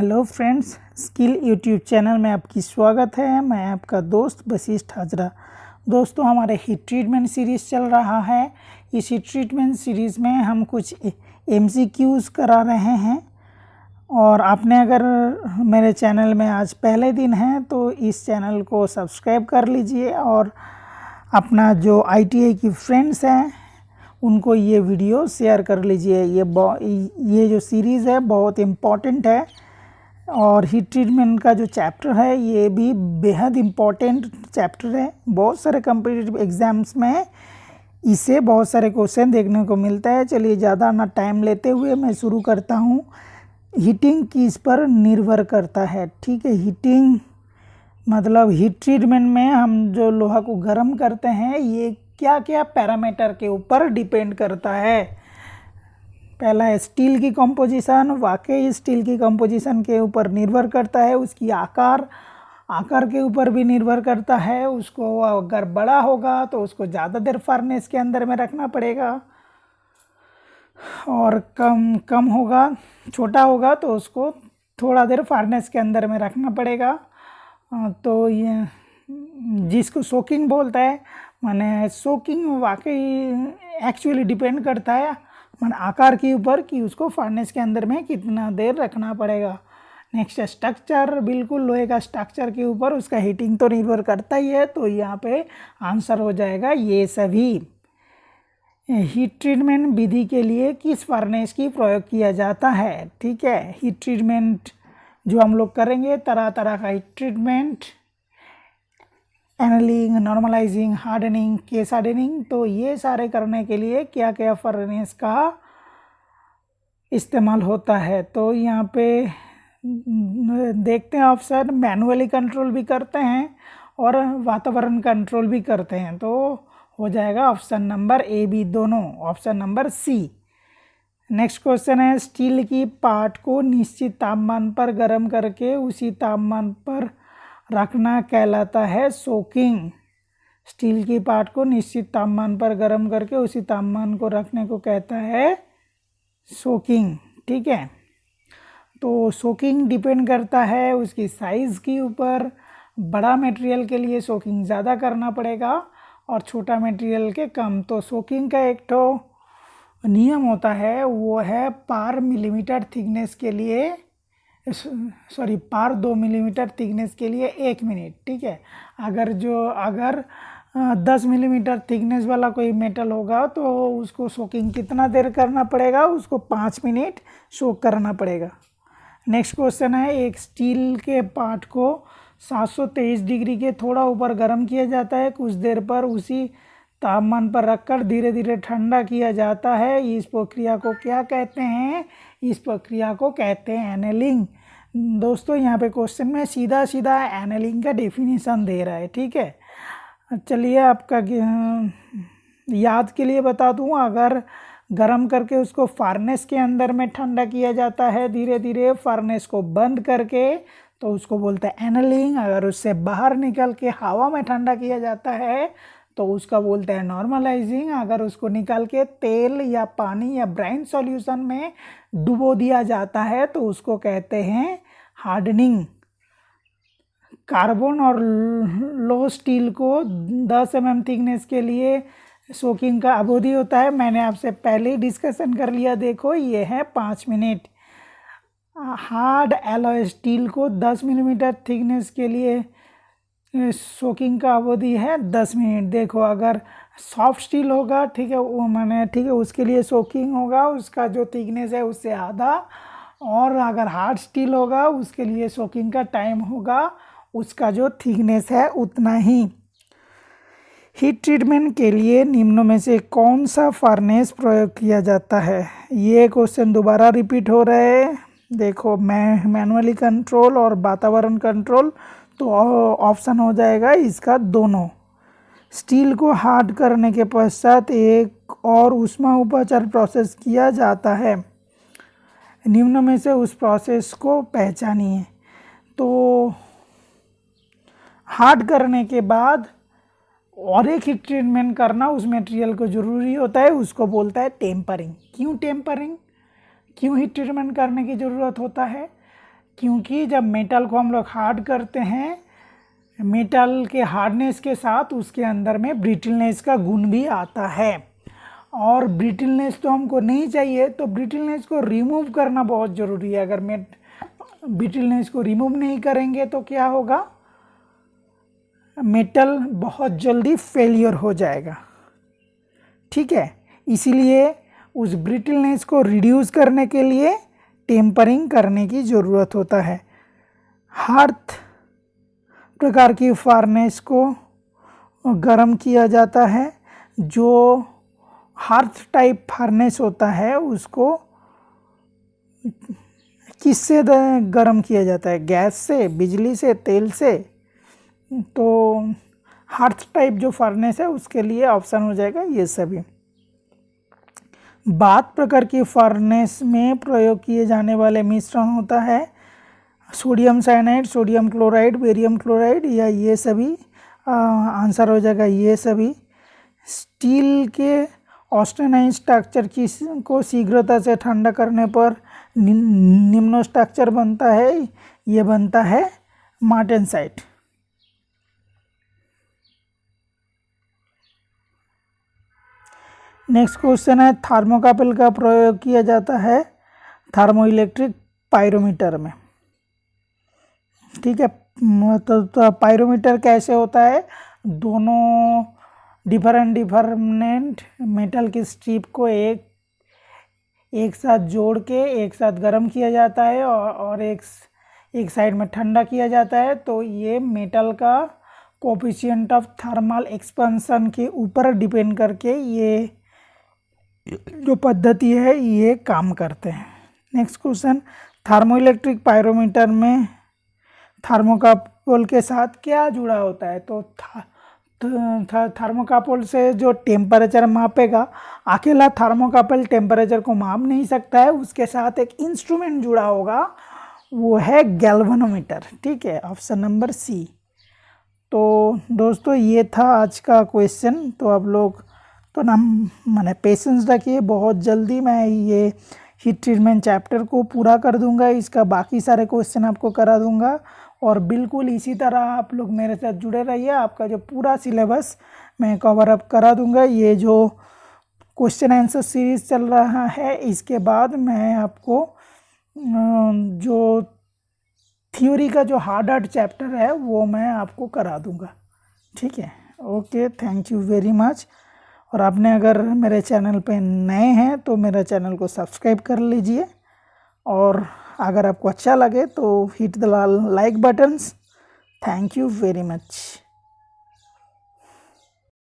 Hello friends, skill YouTube channel में आपकी स्वागत है। मैं आपका दोस्त वशिष्ठ हाजरा। दोस्तों, हमारे हीट ट्रीटमेंट सीरीज़ चल रहा है। इस हीट ट्रीटमेंट सीरीज़ में हम कुछ MCQs करा रहे हैं। और आपने अगर मेरे चैनल में आज पहले दिन है तो इस चैनल को सब्सक्राइब कर लीजिए और अपना जो ITI की फ्रेंड्स हैं उनको ये वीडियो शेयर कर लीजिए। ये जो सीरीज़ है बहुत इम्पॉर्टेंट है और हीट ट्रीटमेंट का जो चैप्टर है ये भी बेहद इम्पॉर्टेंट चैप्टर है। बहुत सारे कॉम्पिटिटिव एग्ज़ाम्स में इसे बहुत सारे क्वेश्चन देखने को मिलता है। चलिए ज़्यादा ना टाइम लेते हुए मैं शुरू करता हूँ। हीटिंग किस पर निर्भर करता है? ठीक है, हीटिंग मतलब हीट ट्रीटमेंट में हम जो लोहा को गर्म करते हैं ये क्या क्या पैरामीटर के ऊपर डिपेंड करता है। पहला है स्टील की कंपोजिशन। वाकई स्टील की कंपोजिशन के ऊपर निर्भर करता है। उसकी आकार के ऊपर भी निर्भर करता है। उसको अगर बड़ा होगा तो उसको ज़्यादा देर फर्नेस के अंदर में रखना पड़ेगा और कम होगा, छोटा होगा तो उसको थोड़ा देर फर्नेस के अंदर में रखना पड़ेगा। तो ये जिसको सोकिंग बोलता है, माने सोकिंग वाकई एक्चुअली डिपेंड करता है माने आकार के ऊपर कि उसको फर्नेस के अंदर में कितना देर रखना पड़ेगा। नेक्स्ट स्ट्रक्चर, बिल्कुल लोहे का स्ट्रक्चर के ऊपर उसका हीटिंग तो निर्भर करता ही है। तो यहाँ पे आंसर हो जाएगा ये सभी। हीट ट्रीटमेंट विधि के लिए किस फर्नेस की प्रयोग किया जाता है? ठीक है, हीट ट्रीटमेंट जो हम लोग करेंगे, तरह तरह का heat treatment, annealing, normalising, hardening, case hardening, तो ये सारे करने के लिए क्या क्या फर्नेस का इस्तेमाल होता है? तो यहाँ पे देखते हैं ऑप्शन। मैनुअली कंट्रोल भी करते हैं और वातावरण कंट्रोल भी करते हैं। तो हो जाएगा ऑप्शन नंबर A, B दोनों, option number C। Next question है, स्टील की पार्ट को निश्चित तापमान पर गर्म करके उसी तापमान पर रखना कहलाता है सोकिंग। स्टील की पार्ट को निश्चित तापमान पर गर्म करके उसी तापमान को रखने को कहता है सोकिंग। ठीक है, तो सोकिंग डिपेंड करता है उसकी साइज़ के ऊपर। बड़ा मटेरियल के लिए सोकिंग ज़्यादा करना पड़ेगा और छोटा मटेरियल के कम। तो सोकिंग का एक तो नियम होता है, वो है पार मिलीमीटर थिकनेस के लिए, पार 2 मिलीमीटर थिकनेस के लिए 1 मिनट। ठीक है, अगर 10 मिलीमीटर थिकनेस वाला कोई मेटल होगा तो उसको सोकिंग कितना देर करना पड़ेगा? उसको 5 मिनट सोक करना पड़ेगा। नेक्स्ट क्वेश्चन है, एक स्टील के पार्ट को 723 डिग्री के थोड़ा ऊपर गर्म किया जाता है। कुछ देर पर उसी तापमान पर रखकर धीरे धीरे ठंडा किया जाता है। इस प्रक्रिया को क्या कहते हैं? इस प्रक्रिया को कहते हैं एनेलिंग। दोस्तों, यहाँ पे क्वेश्चन में सीधा सीधा एनेलिंग का डेफिनेशन दे रहा है। ठीक है, चलिए आपका याद के लिए बता दूँ। अगर गर्म करके उसको फर्नेस के अंदर में ठंडा किया जाता है धीरे धीरे, फर्नेस को बंद करके, तो उसको बोलते हैं एनेलिंग। अगर उससे बाहर निकल के हवा में ठंडा किया जाता है तो उसका बोलते हैं नॉर्मलाइजिंग। अगर उसको निकाल के तेल या पानी या ब्राइन सॉल्यूशन में डुबो दिया जाता है तो उसको कहते हैं हार्डनिंग। कार्बन और लो स्टील को 10 mm थिकनेस के लिए सोकिंग का अवधि होता है। मैंने आपसे पहले ही डिस्कशन कर लिया, देखो ये है 5 मिनट। हार्ड एलॉय स्टील को 10 मिलीमीटर थिकनेस के लिए सोकिंग का अवधि है 10 मिनट। देखो, अगर सॉफ्ट स्टील होगा, ठीक है, उसके लिए सोकिंग होगा उसका जो थिकनेस है उससे आधा, और अगर हार्ड स्टील होगा उसके लिए सोकिंग का टाइम होगा उसका जो थिकनेस है उतना ही। हीट ट्रीटमेंट के लिए निम्नों में से कौन सा फर्नेस प्रयोग किया जाता है? ये क्वेश्चन दोबारा रिपीट हो रहे हैं। देखो, मैनुअली कंट्रोल और वातावरण कंट्रोल, तो ऑप्शन हो जाएगा इसका दोनों। स्टील को हार्ड करने के पश्चात एक और ऊष्मा उपचार प्रोसेस किया जाता है। निम्न में से उस प्रोसेस को पहचानिए। तो हार्ड करने के बाद और एक हीट ट्रीटमेंट करना उस मटेरियल को ज़रूरी होता है, उसको बोलता है टेम्परिंग। क्यों टेम्परिंग, क्यों हीट ट्रीटमेंट करने की ज़रूरत होता है? क्योंकि जब मेटल को हम लोग हार्ड करते हैं, मेटल के हार्डनेस के साथ उसके अंदर में ब्रिटलनेस का गुण भी आता है, और ब्रिटलनेस तो हमको नहीं चाहिए, तो ब्रिटलनेस को रिमूव करना बहुत ज़रूरी है। अगर ब्रिटलनेस को रिमूव नहीं करेंगे तो क्या होगा, मेटल बहुत जल्दी फेलियर हो जाएगा। ठीक है, इसीलिए उस ब्रिटलनेस को रिड्यूस करने के लिए टेम्परिंग करने की ज़रूरत होता है। हार्थ प्रकार की फार्नेस को गर्म किया जाता है। जो हार्थ टाइप फार्नेस होता है उसको किससे गर्म किया जाता है, गैस से, बिजली से, तेल से। तो हार्थ टाइप जो फार्नेस है उसके लिए ऑप्शन हो जाएगा ये सभी। बात प्रकार की फार्नेस में प्रयोग किए जाने वाले मिश्रण होता है sodium cyanide, sodium chloride, barium chloride, या ये सभी आंसर हो जाएगा ये सभी। स्टील के ऑस्टेनाइन स्ट्रक्चर को शीघ्रता से ठंडा करने पर निम्न स्ट्रक्चर बनता है, ये बनता है मार्टेनसाइट। नेक्स्ट क्वेश्चन है, थर्मोकपल का प्रयोग किया जाता है थर्मोइलेक्ट्रिक पायरोमीटर में। ठीक है, तो पायरोमीटर कैसे होता है, दोनों डिफरेंट मेटल की स्ट्रिप को एक साथ जोड़ के एक साथ गर्म किया जाता है और एक साइड में ठंडा किया जाता है। तो ये मेटल का कोफिशिएंट ऑफ थर्मल एक्सपेंशन के ऊपर डिपेंड करके ये जो पद्धति है ये काम करते हैं। नेक्स्ट क्वेश्चन, थर्मोइलेक्ट्रिक पायरोमीटर में थर्मोकपल के साथ क्या जुड़ा होता है, तो थर्मोकपल से जो टेम्परेचर मापेगा, अकेला थर्मोकपल टेम्परेचर को माप नहीं सकता है, उसके साथ एक इंस्ट्रूमेंट जुड़ा होगा, वो है गैल्वेनोमीटर। ठीक है, ऑप्शन नंबर सी। तो दोस्तों ये था आज का क्वेश्चन। तो आप लोग तो ना मैंने पेशेंस रखिए, बहुत जल्दी मैं ये हीट ट्रीटमेंट चैप्टर को पूरा कर दूंगा, इसका बाकी सारे क्वेश्चन आपको करा दूंगा। और बिल्कुल इसी तरह आप लोग मेरे साथ जुड़े रहिए, आपका जो पूरा सिलेबस मैं कवर अप करा दूंगा। ये जो क्वेश्चन आंसर सीरीज चल रहा है, इसके बाद मैं आपको जो थ्योरी का जो हार्ड चैप्टर है वो मैं आपको करा दूंगा। ठीक है, okay, thank you very much. और आपने अगर मेरे चैनल पे नए हैं तो मेरा चैनल को सब्सक्राइब कर लीजिए, और अगर आपको अच्छा लगे तो hit the like buttons. Thank you very much.